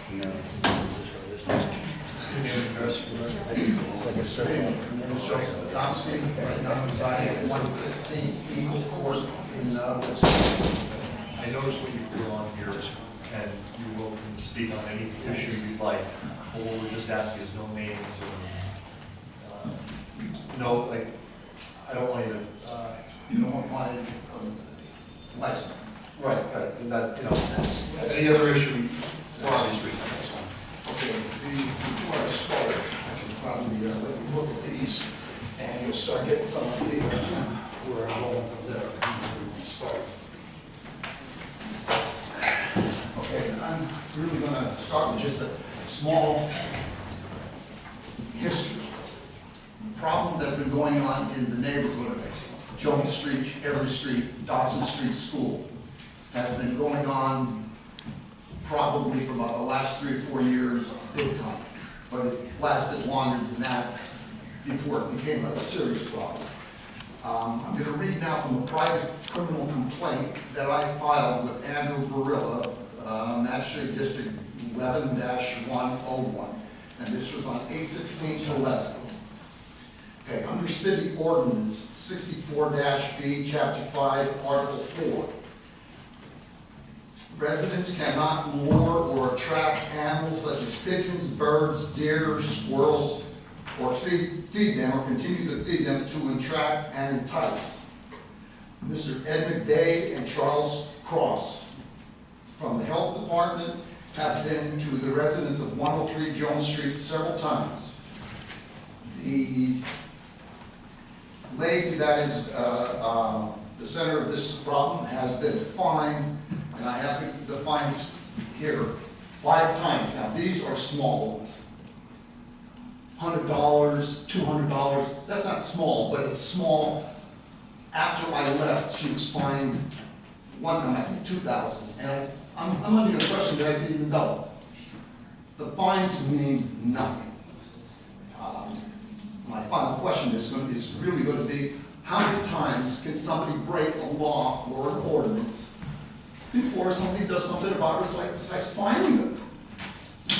No. Like a circle. Joseph Adamski, right now residing at 116 Eagle Court in Wilkes-Barre. I noticed what you put on here, and you will speak on any issue you'd like. What we're just asking is no names or, no, like, I don't want you to, You don't want my license. right, and that, you know, any other issue for obvious reasons. That's fine. Okay, before I start, I can probably let you look at these, and you'll start getting some idea where I'm going from there. Start. Okay, I'm really going to start with just a small history. The problem that's been going on in the neighborhood of Jones Street, Every Street, Dawson Street School has been going on probably for about the last 3 or 4 years, big time. But it lasted longer than that before it became a serious problem. I'm going to read now from a private criminal complaint that I filed with Andrew Varilla, Magistrate District 11-101, and this was on 8/16/11. Okay, under City Ordinance 64-B, Chapter 5, Article 4. Residents cannot lure or attract animals such as pigeons, birds, deer, squirrels, or feed them or continue to feed them to entrap and entice. Mr. Ed McDay and Charles Cross from the Health Department have been to the residents of 103 Jones Street several times. The lady that is the center of this problem has been fined, and I have the fines here 5 times. Now, these are small ones. $100, $200, that's not small, but it's small. After I left, she was fined one time, I think $2,000, and I'm under the impression that I didn't even double. The fines mean nothing. My final question is really going to be, how many times can somebody break a law or an ordinance before somebody does something about it besides fining them?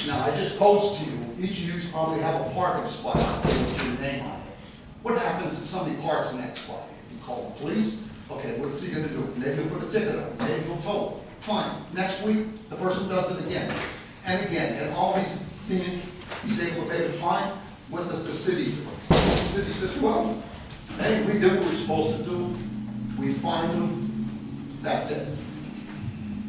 Now, I just posed to you, each of you probably have a parking spot out there with your name on it. What happens if somebody parks in that spot? You call the police? Okay, what's he gonna do? Maybe he'll put a ticket on it, maybe he'll tow it. Fine. Next week, the person does it again and again, and always he's able to pay the fine. What does the city do? The city says, well, hey, we did what we're supposed to do. We fined them. That's it.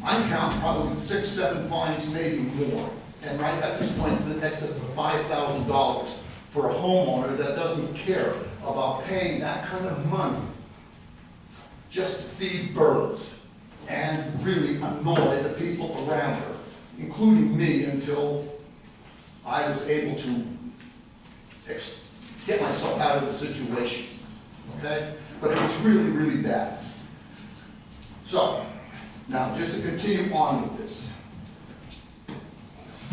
I'm counting probably 6, 7 fines, maybe more. And right at this point, it's in excess of $5,000 for a homeowner that doesn't care about paying that kind of money just to feed birds and really annoy the people around her, including me, until I was able to get myself out of the situation, okay? But it was really, really bad. So, now, just to continue on with this.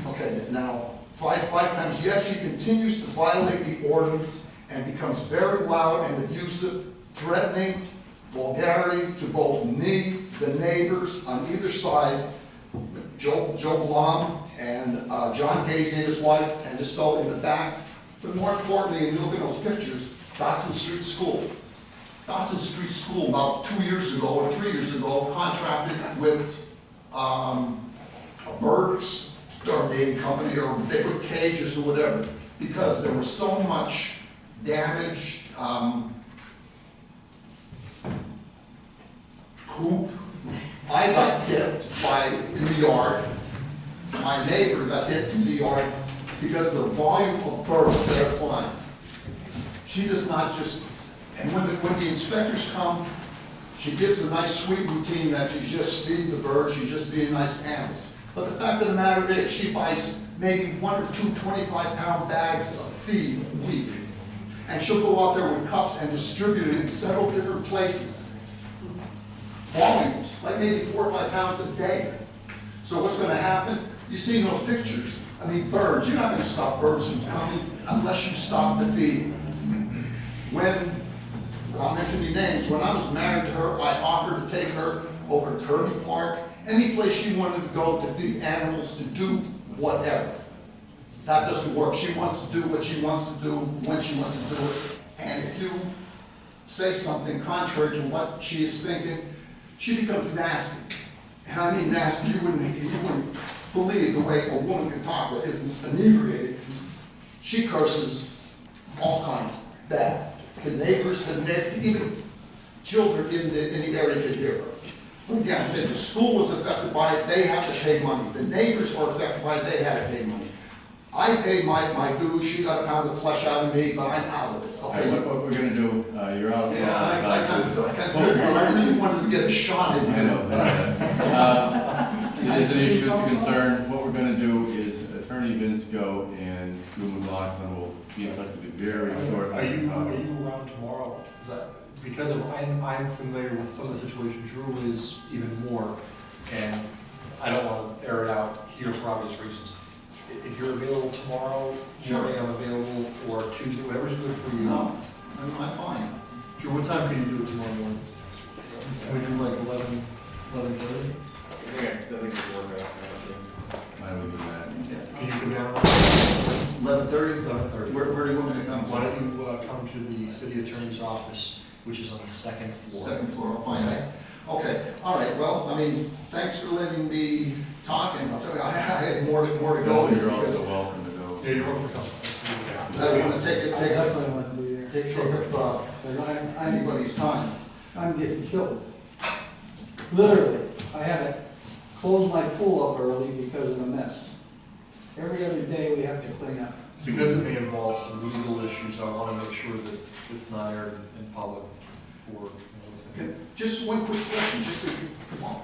Okay, now, five times yet she continues to violate the ordinance and becomes very loud and abusive, threatening, vulgarity to both me, the neighbors on either side, Joe Blum and John Gazy and his wife, and this fellow in the back. But more importantly, and you look at those pictures, Dawson Street School. Dawson Street School about 2 years ago or 3 years ago contracted with a bird exterminating company or they put cages or whatever, because there was so much damage, poop. I got hit in the yard. My neighbor got hit in the yard because of the volume of birds that are flying. She does not just, and when the inspectors come, she gives a nice sweet routine that she's just feeding the birds, she's just being nice to animals. But the fact of the matter is, she buys maybe 1 or 2 25-pound bags of feed a week. And she'll go out there with cups and distribute it in several different places. Volumes, like maybe 4 or 5 pounds a day. So what's going to happen? You see those pictures. I mean, birds, you're not going to stop birds from coming unless you stop the feeding. I'll mention the names, when I was married to her, I offered to take her over to Kirby Park, any place she wanted to go to feed animals, to do whatever. That doesn't work. She wants to do what she wants to do, when she wants to do it. And if you say something contrary to what she is thinking, she becomes nasty. And I mean nasty, you wouldn't believe the way a woman can talk that isn't inebriated. She curses all kinds, bad. The neighbors, even children in the area can hear her. But again, I'm saying the school was affected by it, they have to pay money. The neighbors are affected by it, they had to pay money. I paid my dues, she got a pound of flesh out of me, but I'm out of it, okay? What we're gonna do, you're out of. Yeah, I really wanted to get a shot in I here. know. It is an issue, it's a concern. What we're gonna do is Attorney Vinsko and Drew McLaughlin will be in touch with you very shortly. Are you around tomorrow? Because I'm familiar with some of the situations, Drew is even more, and I don't want to air it out here for obvious reasons. If you're available tomorrow morning, I'm available, or Tuesday, whatever's good for you. No, I'm fine. Drew, what time can you do it tomorrow morning? Can we do like 11:30? I think it could work out. Why don't we do that? Yeah. Can you come down? 11:30? 11:30. Where do you want me to come? Why don't you come to the city attorney's office, which is on the second floor? Second floor, I'll find it. Okay, all right, well, I mean, thanks for letting me talk, and I'll tell you, I had more to go. You're because also welcome to go. Yeah, you're welcome to come. I want to take I definitely want to be there, take up because anybody's time. I'm getting killed. Literally, I had to close my pool up early because of the mess. Every other day we have to clean up. Because it may involve some legal issues, I want to make sure that it's not aired in public for, Okay, just one quick question,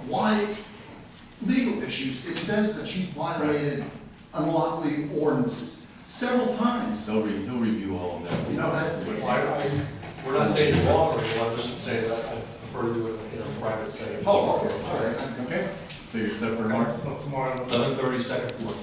why legal issues? It says that she violated unlawfully ordinances several times. He'll review all of that. You know, we're not saying it's wrong or anything, I'm just saying that I prefer to do it in a private setting. Oh, okay, all right. Okay, so you're set for tomorrow? Tomorrow, 11:30, second floor.